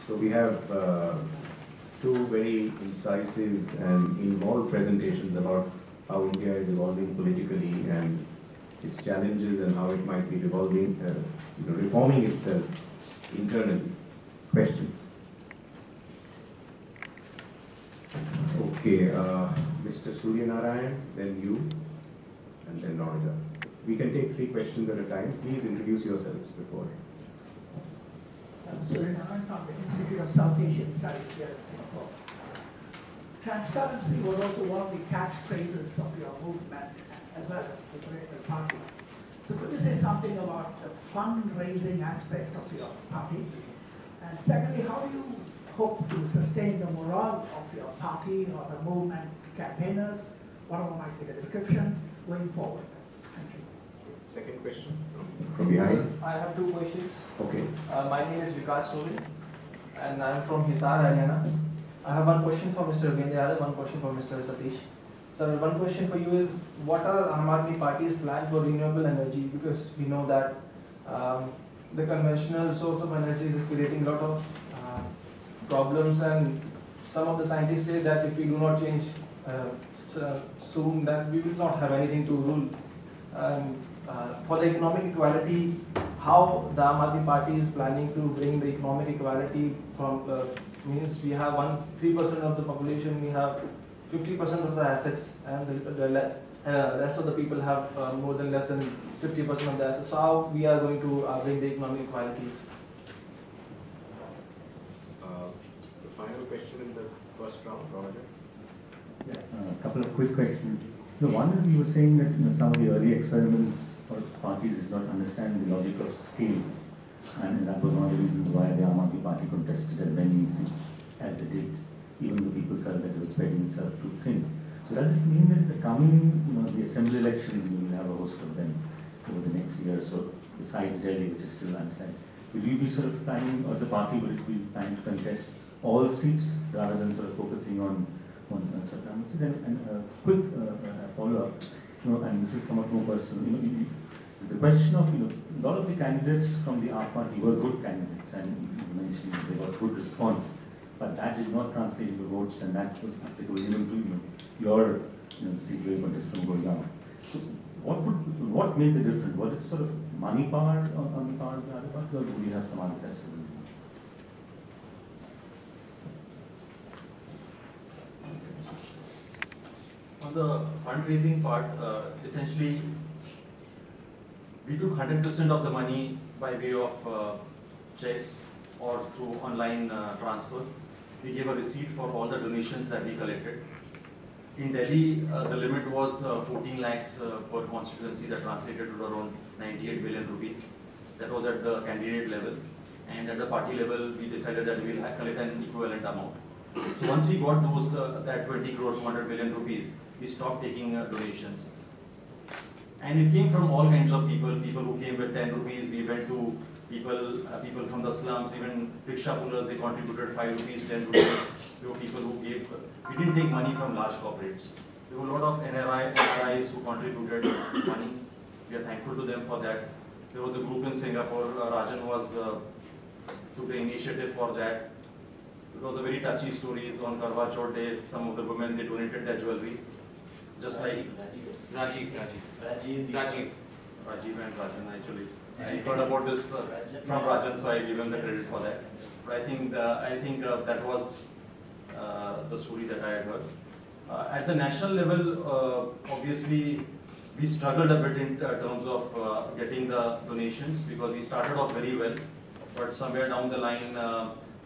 So we have two very incisive and involved presentations about how India is evolving politically and its challenges and how it might be reforming itself internally. Questions? Okay, Mr. Surya Narayan, then you, and then Raja. We can take 3 questions at a time. Please introduce yourselves before. Surya Narayan from the Institute of South Asian Studies here in Singapore. Transparency was also one of the catchphrases of your movement as well as the political party. So could you say something about the fundraising aspect of your party? And secondly, how do you hope to sustain the morale of your party or the movement campaigners, whatever might be the description, going forward? Thank you. Second question from behind. I have 2 questions. Okay. My name is Vikas Soli and I am from Hisar, Haryana. I have one question for Mr. Gendiyal, one question for Mr. Satish. So one question for you is, what are Aam Aadmi Party's plan for renewable energy? Because we know that the conventional source of energy is creating a lot of problems, and some of the scientists say that if we do not change soon, that we will not have anything to rule. For the economic equality, how the Aam Aadmi Party is planning to bring the economic equality from means we have 3% of the population, we have 50% of the assets, and the rest of the people have more than less than 50% of the assets. So how we are going to bring the economic equalities? The final question in the first round, Rogers. Yeah, a couple of quick questions. One is you were saying that some of the early experiments or parties did not understand the logic of scale, and that was one of the reasons why the Aam Aadmi Party contested as many seats as they did, even though people felt that it was spreading itself too thin. So does it mean that the coming, the assembly elections, we will have a host of them over the next year or so, besides Delhi, which is still undecided? Will you be sort of planning, or the party will it be planning to contest all seats rather than sort of focusing on certain seats? And a quick follow-up, and this is somewhat more personal. The question of, a lot of the candidates from the AAP party were good candidates, and you mentioned they got good response, but that did not translate into votes, and that was applicable even to your CPA contest from Gurgaon. So what made the difference? Was it sort of money power on the part of the other party, or do we have some other sets of reasons? On the fundraising part, essentially, we took 100% of the money by way of checks or through online transfers. We gave a receipt for all the donations that we collected. In Delhi, the limit was 14 lakhs per constituency, that translated to around 98 billion rupees. That was at the candidate level. And at the party level, we decided that we will collect an equivalent amount. So once we got those, that 20 crore, 200 million rupees, we stopped taking donations. And it came from all kinds of people who came with 10 rupees. We went to people from the slums, even rickshaw pullers, they contributed 5 rupees, 10 rupees. There were people who gave, we didn't take money from large corporates. There were a lot of NRIs who contributed money. We are thankful to them for that. There was a group in Singapore, Rajan took the initiative for that. It was a very touchy stories on Karwa Chauth Day. Some of the women, they donated their jewelry. Just like Rajiv and Rajan, actually. I heard about this from Rajan, so I give him the credit for that. But I think that was the story that I had heard. At the national level, obviously, we struggled a bit in terms of getting the donations, because we started off very well, but somewhere down the line,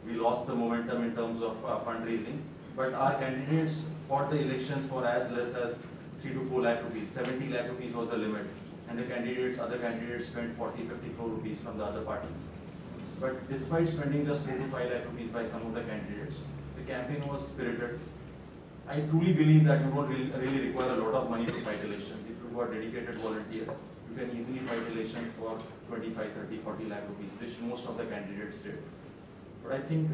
we lost the momentum in terms of fundraising. But our candidates fought the elections for as less as 3 to 4 lakh rupees. 70 lakh rupees was the limit. And the other candidates spent 40, 50 crore rupees from the other parties. But despite spending just 4 to 5 lakh rupees by some of the candidates, the campaign was spirited. I truly believe that you don't really require a lot of money to fight elections. If you are dedicated volunteers, you can easily fight elections for 25, 30, 40 lakh rupees, which most of the candidates did. But I think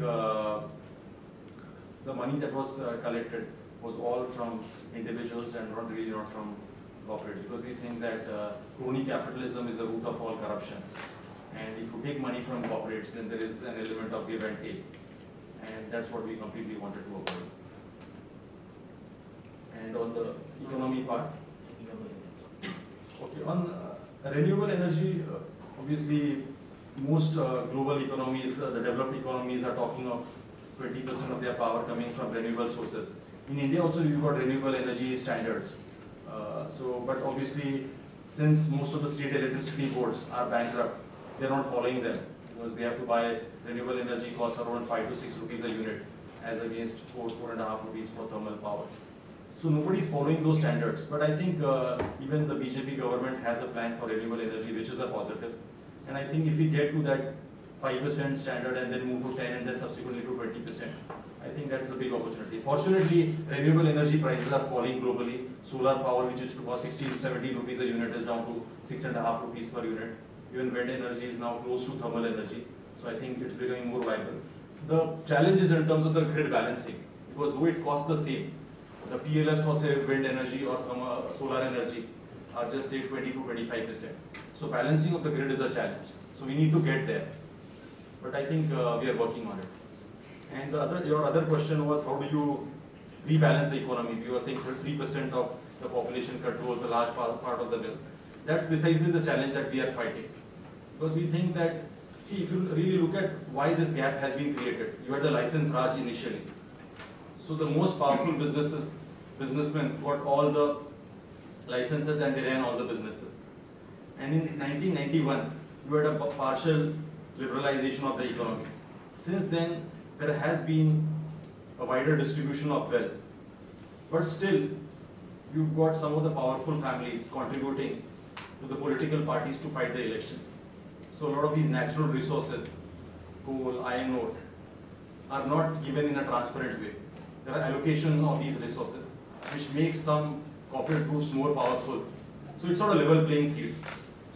the money that was collected was all from individuals and not from corporate, because we think that crony capitalism is the root of all corruption. And if you take money from corporates, then there is an element of give and take. and that's what we completely wanted to avoid. And on the economy part, okay, on renewable energy, obviously most global economies, the developed economies are talking of 20% of their power coming from renewable sources. In India also we've got renewable energy standards. But obviously since most of the state electricity boards are bankrupt, they're not following them because they have to buy renewable energy costs around 5 to 6 rupees a unit as against 4.5 rupees for thermal power. So nobody is following those standards. But I think even the BJP government has a plan for renewable energy, which is a positive. And I think if we get to that 5% standard and then move to 10 and then subsequently to 20%, I think that is a big opportunity. Fortunately, renewable energy prices are falling globally. Solar power, which used to cost 16 to 17 rupees a unit, is down to 6.5 rupees per unit. Even wind energy is now close to thermal energy. So I think it's becoming more viable. The challenge is in terms of the grid balancing, because though it costs the same, the PLFs for say wind energy or solar energy are just say 20 to 25%. So balancing of the grid is a challenge. So we need to get there. But I think we are working on it. And your other question was, how do you rebalance the economy? You were saying 3% of the population controls a large part of the wealth. That's precisely the challenge that we are fighting. Because we think that, see, if you really look at why this gap has been created, you had the license Raj initially. So the most powerful businessmen got all the licenses and they ran all the businesses. And in 1991, you had a partial liberalization of the economy. Since then, there has been a wider distribution of wealth. But still, you've got some of the powerful families contributing to the political parties to fight the elections. So a lot of these natural resources, coal, iron ore, are not given in a transparent way. There are allocation of these resources, which makes some corporate groups more powerful. So it's not a level playing field.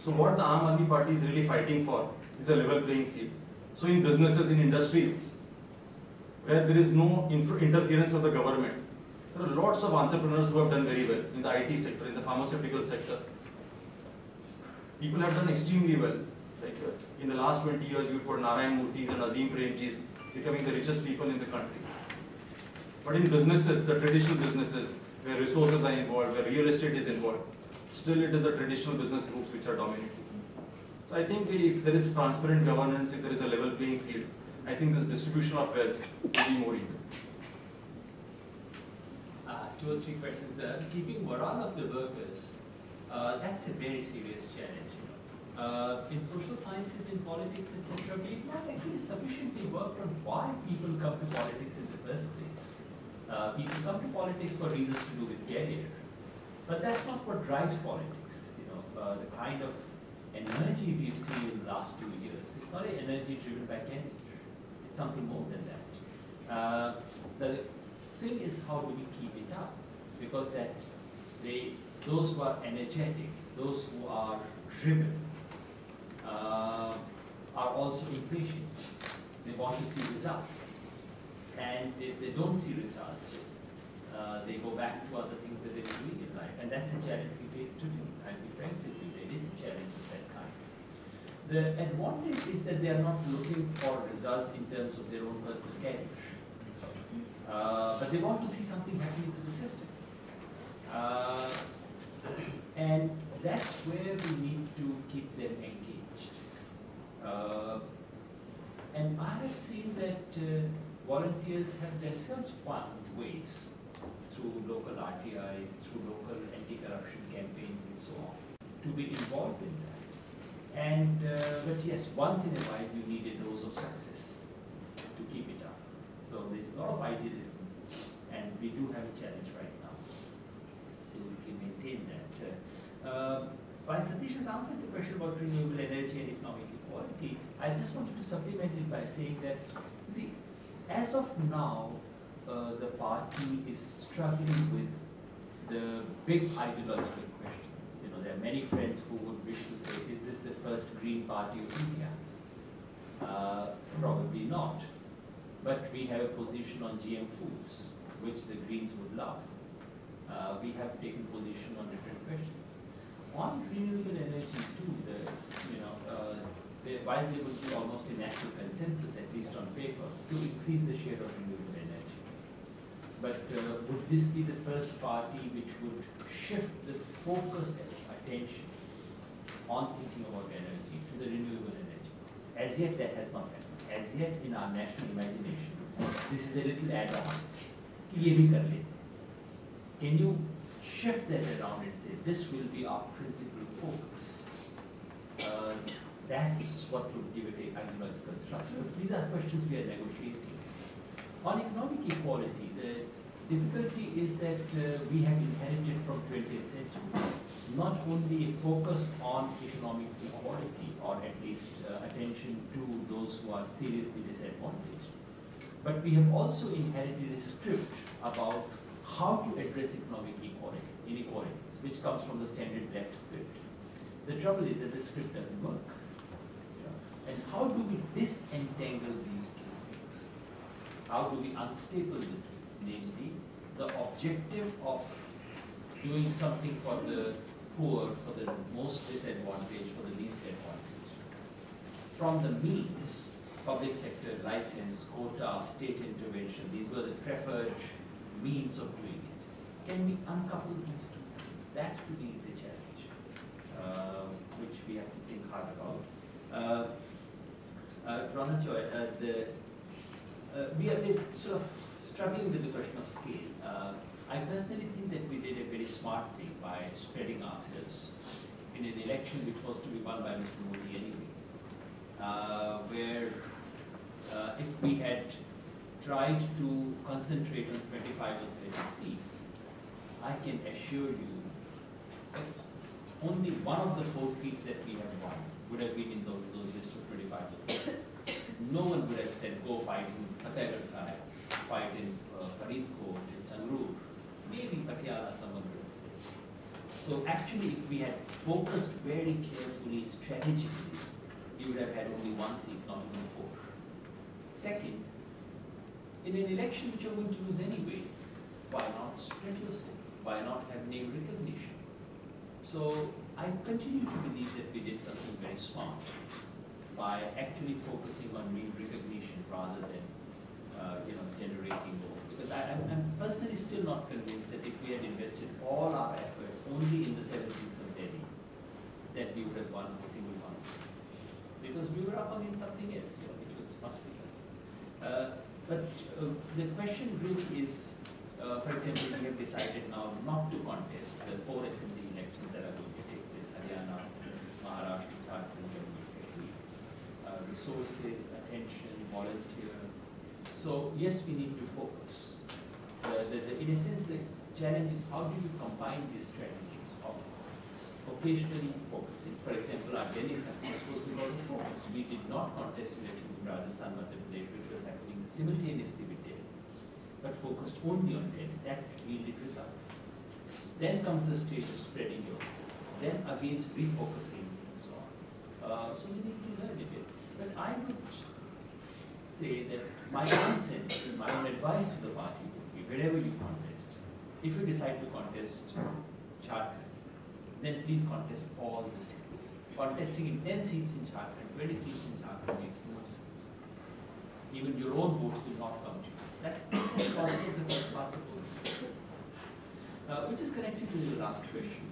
So what the Aam Aadmi Party is really fighting for is a level playing field. So in businesses, in industries, where there is no interference of the government, there are lots of entrepreneurs who have done very well in the IT sector, in the pharmaceutical sector. People have done extremely well. Like in the last 20 years, you've got Narayan Murthy's and Azim Premji's becoming the richest people in the country. But in businesses, the traditional businesses, where resources are involved, where real estate is involved, still it is the traditional business groups which are dominating. So I think if there is transparent governance, if there is a level playing field, I think this distribution of wealth will be more even. 2 or 3 questions. Keeping morale of the workers, that's a very serious challenge. In social sciences, in politics, etc., we've not actually sufficiently worked on why people come to politics in the first place. People come to politics for reasons to do with career, but that's not what drives politics. The kind of energy we've seen in the last 2 years, it's not an energy driven by career. It's something more than that. The thing is, how do we keep it up? Because those who are energetic, those who are driven, are also impatient. They want to see results. And if they don't see results, they go back to other things that they're doing in life. And that's a challenge we face today. I'll be frank with you, there is a challenge of that kind. The advantage is that they are not looking for results in terms of their own personal career. But they want to see something happening to the system. And that's where we need to keep them engaged. And I have seen that volunteers have themselves found ways through local RTIs, through local anti-corruption campaigns and so on, to be involved in that. And, but yes, once in a while you need a dose of success to keep it up. So there's a lot of idealism, and we do have a challenge right now to maintain that. While Satish has answered the question about renewable energy and economic equality, I just wanted to supplement it by saying that, see, as of now, the party is struggling with the big ideological questions. There are many friends who would wish to say, is this the first green party of India? Probably not. But we have a position on GM foods, which the Greens would love. We have taken position on different questions. On renewable energy too, while there would be almost a national consensus, at least on paper, to increase the share of But would this be the first party which would shift the focus and attention on thinking about energy to the renewable energy? As yet, that has not happened. As yet, in our national imagination, this is a little add-on. ये भी कर लेते. Can you shift that around and say this will be our principal focus? That's what would give it an ideological thrust. So these are questions we are negotiating. On economic equality, the difficulty is that we have inherited from 20th century not only a focus on economic equality, or at least attention to those who are seriously disadvantaged, but we have also inherited a script about how to address economic inequalities, which comes from the standard left script. The trouble is that the script doesn't work. And how do we disentangle these two things? How do we unstaple the two? Namely, the objective of doing something for the poor, for the most disadvantaged, for the least advantaged, from the means, public sector license, quota, state intervention, these were the preferred means of doing it. Can we uncouple these two things? That to me is a challenge, which we have to think hard about. Rana Joy, we are sort of struggling with the question of scale. I personally think that we did a very smart thing by spreading ourselves in an election which was to be won by Mr. Modi anyway, where if we had tried to concentrate on 25 or 30 seats, I can assure you that only one of the 4 seats that we have won would have been in those lists of 25 or 30. No one would have said, go fight in Fatehgarh Sahib, fight in Faridkot, in Sangrur. Maybe Patiala, someone would have said. So actually, if we had focused very carefully, strategically, we would have had only 1 seat, not even 4. Second, in an election which you're going to lose anyway, why not spread yourself? Why not have name recognition? So I continue to believe that we did something very smart by actually focusing on name recognition rather than generating more. Because I'm personally still not convinced that if we had invested all our efforts only in the 7 seats of Delhi, that we would have won a single one. Because we were up against something else, which was much bigger. But the question really is, for example, we have decided now not to contest the 4 assembly elections that are going to take place: Haryana, Maharashtra, Jharkhand, Jammu and Kashmir. Resources, attention, volunteer. So yes, we need to focus. In a sense, the challenge is how do you combine these strategies of occasionally focusing. For example, our Delhi success was because of focus. We did not contest elections in Rajasthan, Madhya Pradesh, which were happening simultaneously with Delhi, but focused only on Delhi. That yielded results. Then comes the stage of spreading yourself. Then again, refocusing and so on. So we need to learn a bit. But I would say that my own sense is, my own advice to the party would be, wherever you contest, if you decide to contest Jharkhand, then please contest all the seats. Contesting in 10 seats in Jharkhand, 20 seats in Jharkhand makes no sense. Even your own votes will not come to you. That's because of the first past the post system. Which is connected to the last question.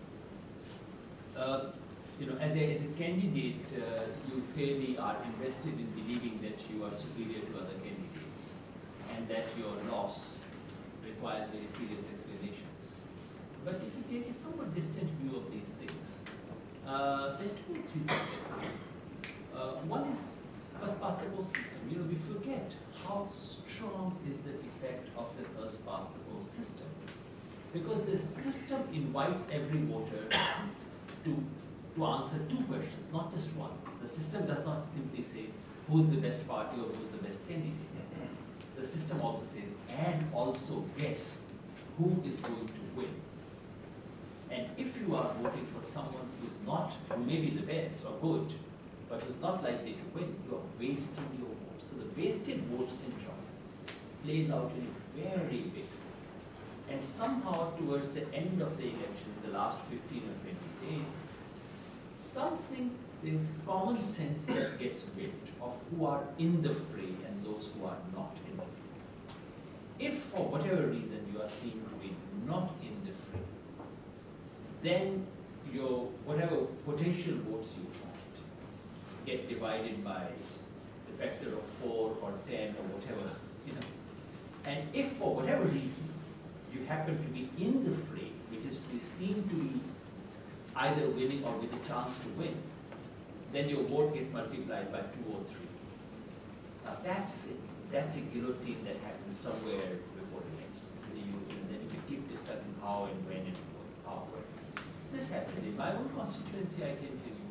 As a candidate, you clearly are invested in believing that you are superior to other candidates and that your loss requires very serious explanations. But if you take a somewhat distant view of these things, there are 2 or 3 things that happen. One is first past the post system. We forget how strong is the effect of the first past the post system. Because the system invites every voter to answer 2 questions, not just one. The system does not simply say who's the best party or who's the best candidate. The system also says, and also guess who is going to win. And if you are voting for someone who may be the best or good, but who's not likely to win, you are wasting your vote. So the wasted vote syndrome plays out in a very big way. And somehow towards the end of the election, the last 15 or 20 days, there's common sense that gets built of who are in the fray and those who are not in the fray. If for whatever reason you are seen to be not in the fray, then your whatever potential votes you want get divided by the factor of 4 or 10 or whatever, you know. And if for whatever reason you happen to be in the fray, which is to be seen to be either winning or with a chance to win, then your vote gets multiplied by 2 or 3. Now that's it. That's a guillotine that happens somewhere before elections. And then you can keep discussing how and when and how. This happened in my own constituency, I can tell you.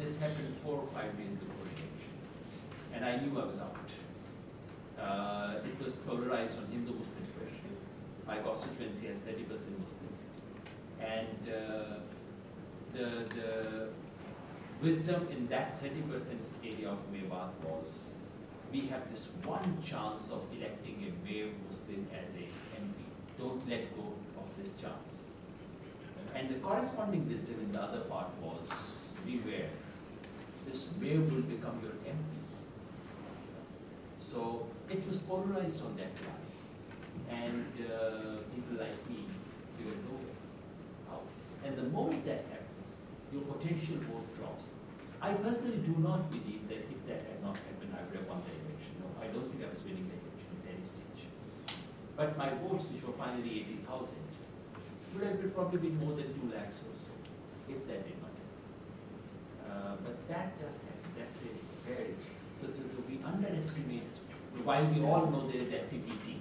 This happened 4 or 5 days before election. And I knew I was out. It was polarized on Hindu-Muslim question. My constituency has 30% Muslims. And the wisdom in that 30% area of Mewat was, we have this one chance of electing a male Muslim as a MP. Don't let go of this chance. And the corresponding wisdom in the other part was, beware, this male will become your MP. So it was polarized on that line. And people like me, we were nowhere out. And the moment that happens, your potential vote drops. I personally do not believe that if that had not happened, I would have won the election. No, I don't think I was winning the election at any stage. But my votes, which were finally 80,000, would have probably been more than 2 lakhs or so, if that did not happen. But that does happen. That's a very so we underestimate, while we all know there is FPPT,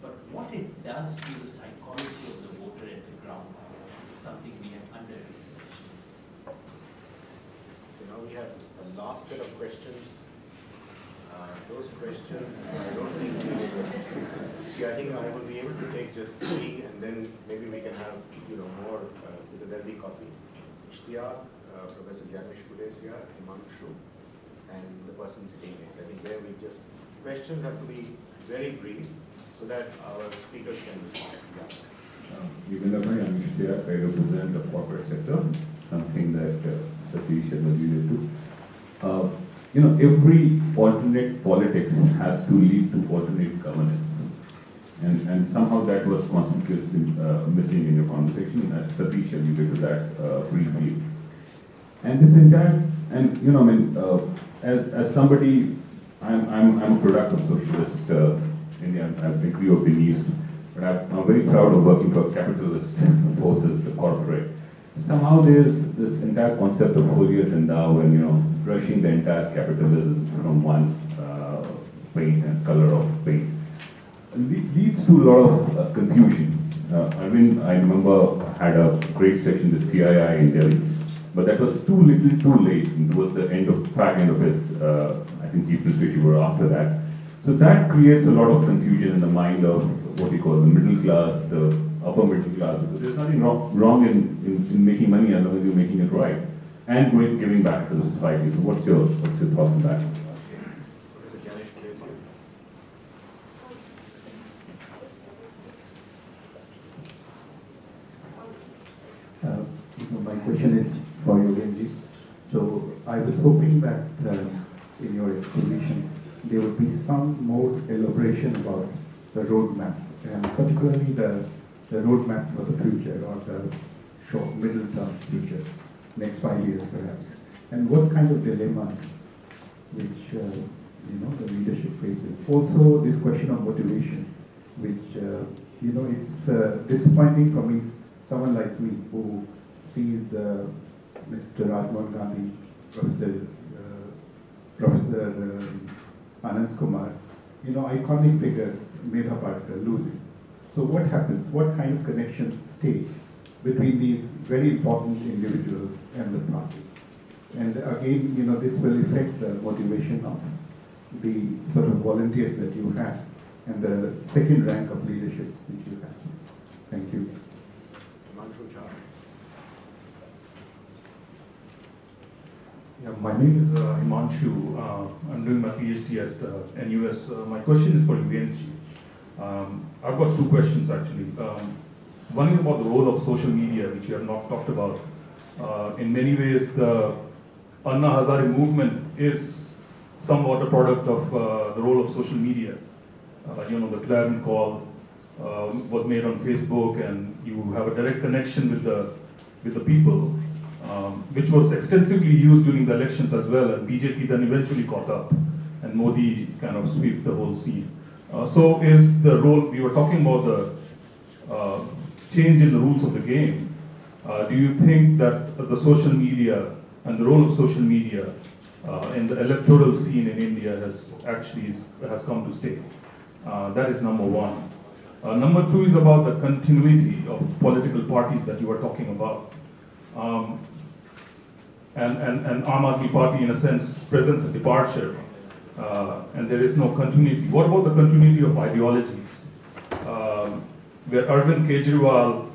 but what it does to the psychology of the voter at the ground is something we have under-researched. Now we have a last set of questions. Those questions, I don't think we will. See, I think I will be able to take just 3, and then maybe we can have, more, because there'll be coffee. Ishtiyaq, Professor Janish Kudesiya, Himanshu, and the person sitting next. I think there we just, questions have to be very brief so that our speakers can respond. I'm Ishtiyaq, I represent the corporate sector, something that Satish has alluded to. Every alternate politics has to lead to alternate governance. And somehow that was conspicuously missing in your conversation, and Satish alluded to that briefly. And this entire, as somebody, I'm a product of socialist India. I think we have been East, but I'm very proud of working for capitalist forces, the corporate. Somehow there's this entire concept of holier than thou, and brushing the entire capitalism from one paint and color of paint leads to a lot of confusion. Arvind, I remember, had a great session with CII in Delhi, but that was too little, too late. It was the fag end of his, I think, chief ministry were after that. So that creates a lot of confusion in the mind of what we call the middle class, the upper middle class, because there's nothing wrong in making money as long as you're making it right and giving back to the society. So what's your thoughts on that? My question is for you, Genji. So I was hoping that in your exposition there would be some more elaboration about the roadmap, and particularly the roadmap for the future, or the short, middle-term future, next 5 years perhaps, and what kind of dilemmas which the leadership faces. Also, this question of motivation, which it's disappointing for me, someone like me who sees Mr. Rajmohan Gandhi, Professor Anand Kumar, iconic figures, Medha Patkar, losing. So what happens? What kind of connections stay between these very important individuals and the party? And again, this will affect the motivation of the sort of volunteers that you have and the second rank of leadership which you have. Thank you. Yeah, my name is Himanshu. I'm doing my PhD at NUS. My question is for Yugenji. I've got 2 questions actually. One is about the role of social media, which you have not talked about. In many ways, the Anna Hazare movement is somewhat a product of the role of social media. the clarion call was made on Facebook, and you have a direct connection with the people, which was extensively used during the elections as well, and BJP then eventually caught up, and Modi kind of swept the whole scene. So is the role, we were talking about the change in the rules of the game. Do you think that the social media and the role of social media in the electoral scene in India has come to stay? That is number one. Number two is about the continuity of political parties that you were talking about. And Aam Aadmi Party, in a sense, presents a departure, and there is no continuity. What about the continuity of ideologies? Where Arvind Kejriwal,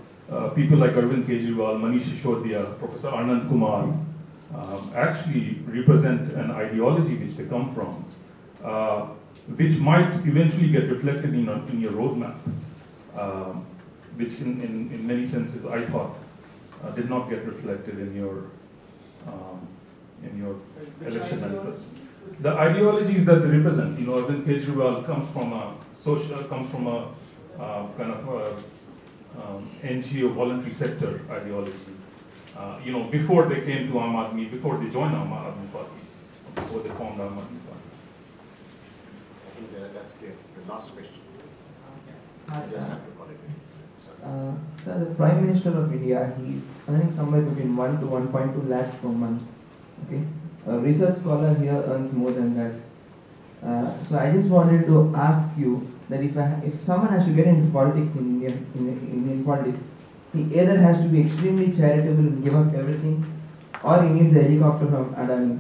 people like Arvind Kejriwal, Manish Sisodiya, Professor Anand Kumar, actually represent an ideology which they come from, which might eventually get reflected in your roadmap, which in many senses I thought did not get reflected in your election manifesto. The ideologies that they represent, Arvind Kejriwal comes from a kind of NGO voluntary sector ideology. Before they came to Aam Aadmi, before they joined Aam Aadmi Party, before they formed Aam Aadmi Party. I think that's clear. The last question. Hi, Just have to call it. Sir, the Prime Minister of India, he is earning somewhere between 1 to 1.2 lakhs per month. Okay, a research scholar here earns more than that. So I just wanted to ask you that if someone has to get into politics in Indian politics, he either has to be extremely charitable and give up everything, or he needs a helicopter from Adani.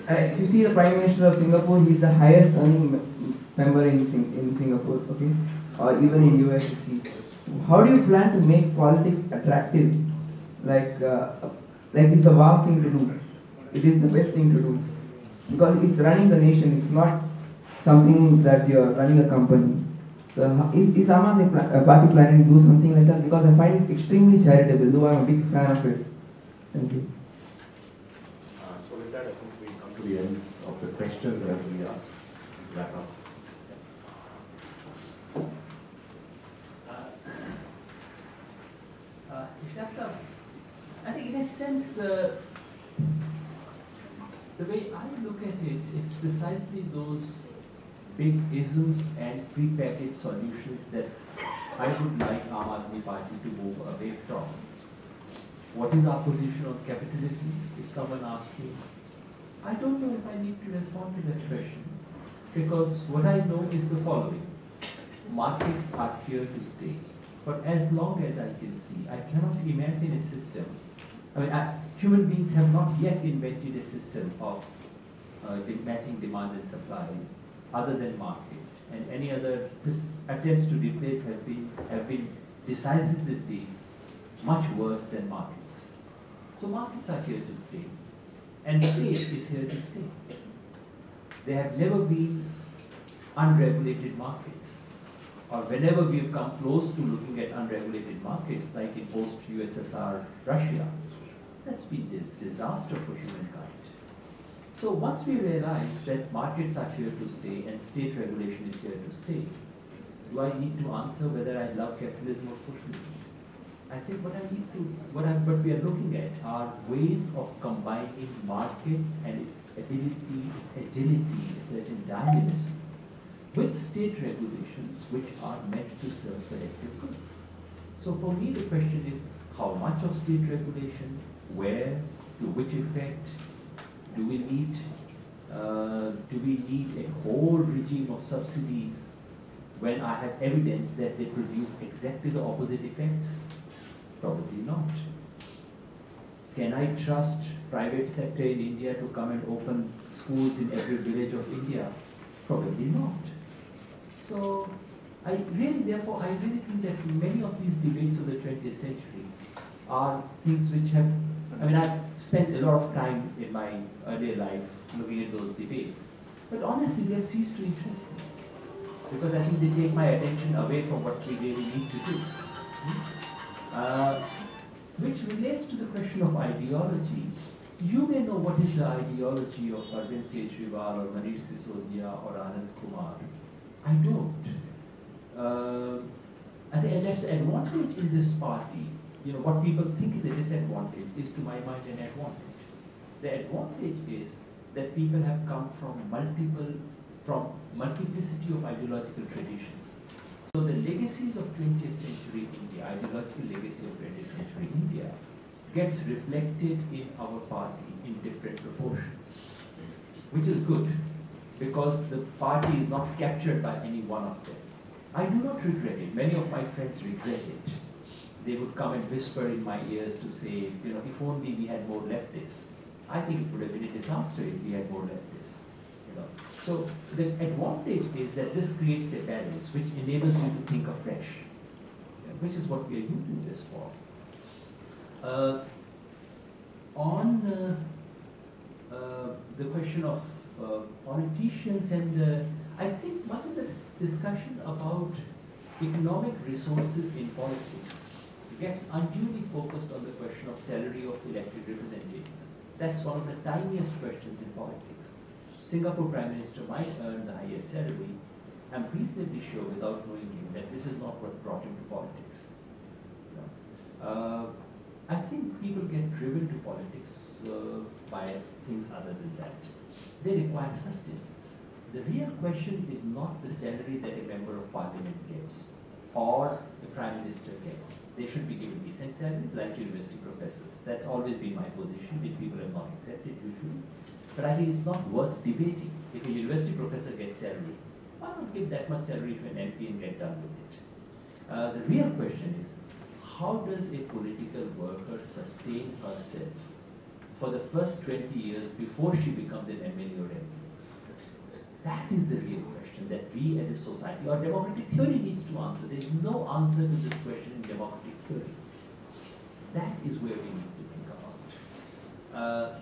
If you see the Prime Minister of Singapore, he is the highest earning member in Singapore, okay, or even in USC. How do you plan to make politics attractive? Like it's a wow thing to do. It is the best thing to do because it's running the nation. It's not something that you're running a company. So is Aam Aadmi Party planning to do something like that? Because I find it extremely charitable, though I'm a big fan of it. Thank you. So with that, I think we come to the end of the questions that we asked. Wrap up. I think in a sense, the way I look at it, it's precisely those big isms and prepackaged solutions that I would like Aam Aadmi Party to move away from. What is our position on capitalism? If someone asks me, I don't know if I need to respond to that question, because what I know is the following. Markets are here to stay. But as long as I can see, I cannot imagine a system. Human beings have not yet invented a system of matching demand and supply other than market. And any other attempts to replace have been decisively much worse than markets. So markets are here to stay. And state is here to stay. There have never been unregulated markets. Or whenever we have come close to looking at unregulated markets, like in post-USSR Russia, that's been a disaster for humankind. So once we realize that markets are here to stay and state regulation is here to stay, do I need to answer whether I love capitalism or socialism? I think what we are looking at are ways of combining market and its ability, its agility, a certain dynamism, with state regulations which are meant to serve collective goods. So for me the question is, how much of state regulation, where, to which effect, do we need a whole regime of subsidies when I have evidence that they produce exactly the opposite effects? Probably not. Can I trust private sector in India to come and open schools in every village of India? Probably not. So I really think that many of these debates of the 20th century are things which have, I've spent a lot of time in my earlier life looking at those debates, but honestly they have ceased to interest me, because I think they take my attention away from what we really need to do. Which relates to the question of ideology. you may know what is the ideology of Arvind Kejriwal or Manish Sisodia or Anand Kumar. I don't. I think that's an advantage in this party. You know, what people think is a disadvantage is, to my mind, an advantage. The advantage is that people have come from multiplicity of ideological traditions. So the legacies of 20th century India, ideological legacy of 20th century India, gets reflected in our party in different proportions, which is good, because the party is not captured by any one of them. I do not regret it. Many of my friends regret it. They would come and whisper in my ears to say, you know, if only we had more leftists. I think it would have been a disaster if we had more leftists. You know. So the advantage is that this creates a balance which enables you to think afresh, which is what we are using this for. On the question of politicians, and I think much of the discussion about economic resources in politics gets unduly focused on the question of salary of elected representatives. That's one of the tiniest questions in politics. Singapore Prime Minister might earn the highest salary. I'm reasonably sure, without knowing him, that this is not what brought him to politics. You know? I think people get driven to politics by things other than that. They require sustenance. The real question is not the salary that a member of parliament gets or the prime minister gets. They should be given decent salaries like university professors. That's always been my position, which people have not accepted usually. But I think it's not worth debating. If a university professor gets salary, why not give that much salary to an MP and get done with it? The real question is, how does a political worker sustain herself for the first 20 years before she becomes an MLA or MP? That is the real question that we as a society, or democratic theory, needs to answer. There is no answer to this question in democratic theory. That is where we need to think about.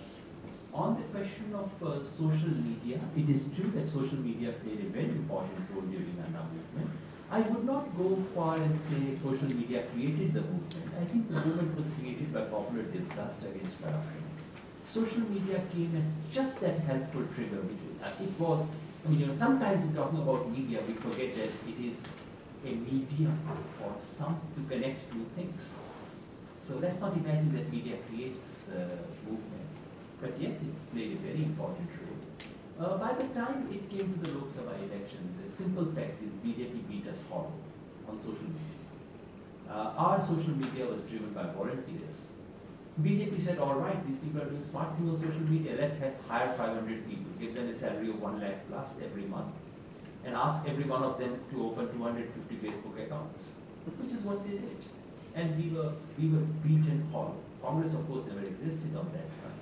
On the question of social media, it is true that social media played a very important role during the Aam movement. I would not go far and say social media created the movement. I think the movement was created by popular disgust against corruption. Social media came as just that helpful trigger. It was, I mean, you know, sometimes in talking about media, we forget that it is a medium or some to connect two things. So let's not imagine that media creates movements. But yes, it played a very important role. By the time it came to the Lok Sabha election, the simple fact is BJP beat us hollow on social media. Our social media was driven by volunteers. BJP said, all right, these people are doing smart things on social media, let's hire 500 people, give them a salary of 1 lakh plus every month, and ask every one of them to open 250 Facebook accounts, which is what they did. And we were beaten hollow. Congress, of course, never existed on that front.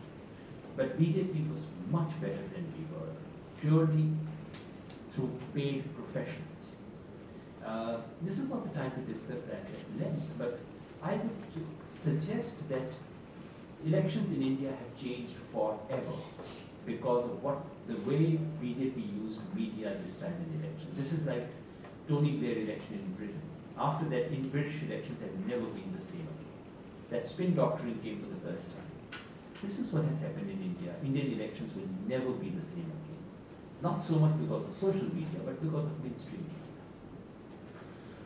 But BJP was much better than we were, purely through paid professionals. This is not the time to discuss that at length, but I would suggest that elections in India have changed forever because of the way BJP used media this time in the election. This is like Tony Blair election in Britain. After that, in British elections have never been the same again. That spin doctrine came for the first time. This is what has happened in India. Indian elections will never be the same again. Not so much because of social media, but because of mainstream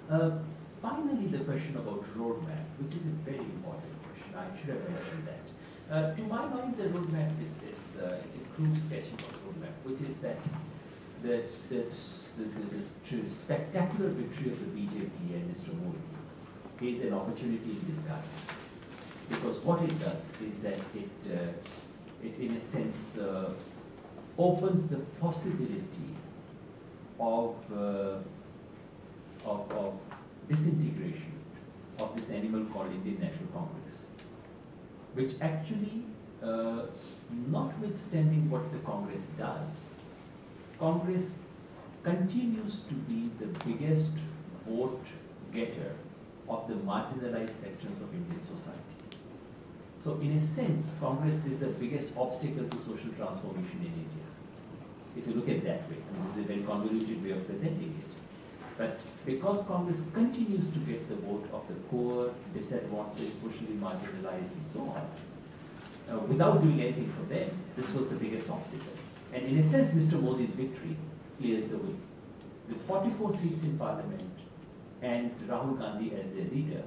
media. Finally, the question about roadmap, which is a very important question. I should have mentioned that. To my mind, the roadmap is this. It's a crude sketching of roadmap, which is that the spectacular victory of the BJP and Mr. Modi is an opportunity in disguise. Because what it does is that it in a sense, opens the possibility of disintegration of this animal called Indian National Congress, which actually, notwithstanding what the Congress does, Congress continues to be the biggest vote getter of the marginalized sections of Indian society. So in a sense, Congress is the biggest obstacle to social transformation in India. If you look at it that way, and this is a very convoluted way of presenting it. But because Congress continues to get the vote of the poor, disadvantaged, socially marginalized, and so on, without doing anything for them, this was the biggest obstacle. And in a sense, Mr. Modi's victory clears the way. With 44 seats in parliament and Rahul Gandhi as their leader,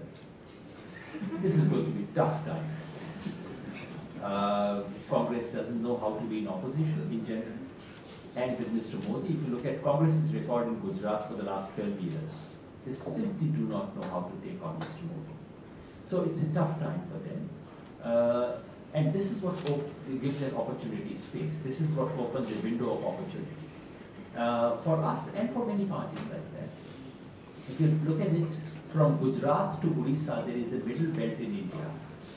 this is going to be a tough time. Congress doesn't know how to be in opposition in general. And with Mr. Modi, if you look at Congress's record in Gujarat for the last 12 years, they simply do not know how to take on Mr. Modi. So it's a tough time for them. And this is what gives an opportunity space. This is what opens a window of opportunity for us and for many parties like that. If you look at it from Gujarat to Odisha, there is the middle belt in India,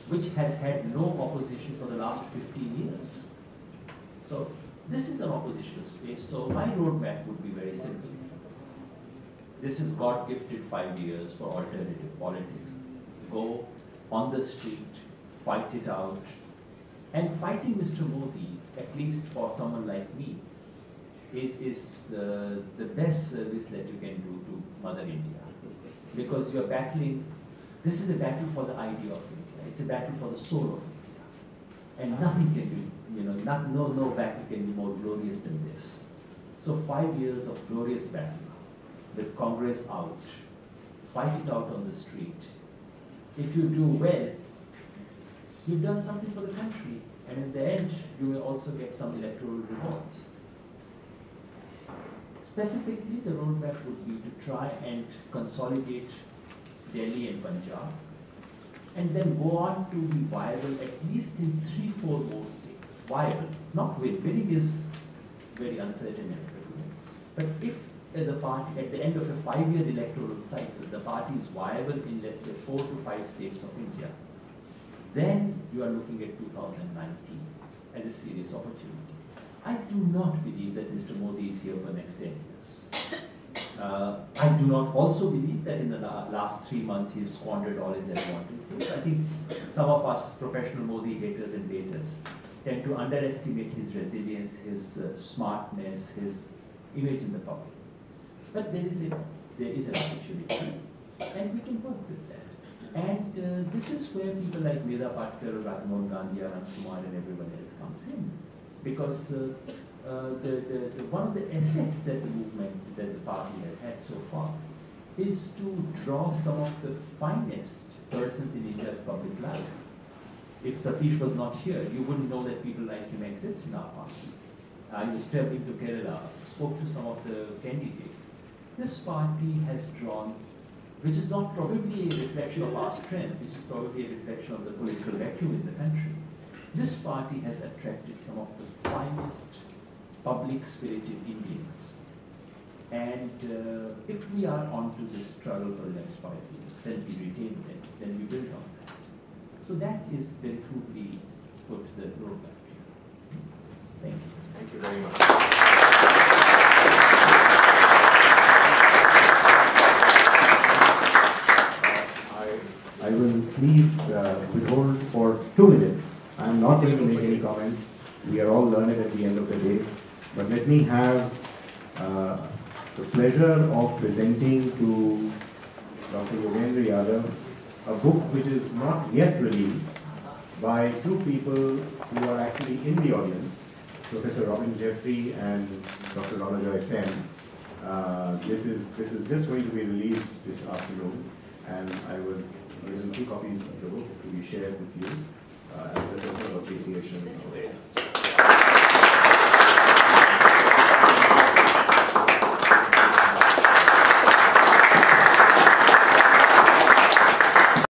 which has had no opposition for the last 15 years. So this is an oppositional space. So my roadmap would be very simple. This is God-gifted 5 years for alternative politics. Go on the street, fight it out. And fighting Mr. Modi, at least for someone like me, is the best service that you can do to Mother India. Because you are battling, this is a battle for the idea of India. It's a battle for the soul of India. And nothing can be, no battle can be more glorious than this. So 5 years of glorious battle, with Congress out, fight it out on the street. If you do well, you've done something for the country, and in the end, you will also get some electoral rewards. Specifically, the roadmap would be to try and consolidate Delhi and Punjab, and then go on to be viable at least in 3-4 more states. Viable, not win. Winning is very uncertain and everything. But if at the end of a 5-year electoral cycle, the party is viable in, let's say, 4 to 5 states of India, then you are looking at 2019 as a serious opportunity. I do not believe that Mr. Modi is here for the next 10 years. I do not also believe that in the last 3 months he has squandered all his advantages. I think some of us professional Modi haters and baiters tend to underestimate his resilience, his smartness, his image in the public. But there is an opportunity, and we can work with that. And this is where people like Medha Patkar, Raghumohan Gandhi, Anand Kumar, and everyone else comes in, because one of the assets that the movement, that the party has had so far, is to draw some of the finest persons in India's public life. If Satish was not here, you wouldn't know that people like him exist in our party. I was traveling to Kerala, spoke to some of the candidates. This party has drawn, which is not probably a reflection of our strength, which is probably a reflection of the political vacuum in the country. This party has attracted some of the finest public-spirited Indians. And if we are onto this struggle for the next 5 years, then we retain them, then we build on that. So that is very crudely put the roadmap here. Thank you. Thank you very much. I will please withhold for 2 minutes. I am not going to make any comments. We are all learned at the end of the day. But let me have the pleasure of presenting to Dr. Yogendra Yadav a book which is not yet released by 2 people who are actually in the audience, Professor Robin Jeffrey and Dr. Ronojoy Sen. This is just going to be released this afternoon, and I was given 2 copies of the book to be shared with you as a token of appreciation.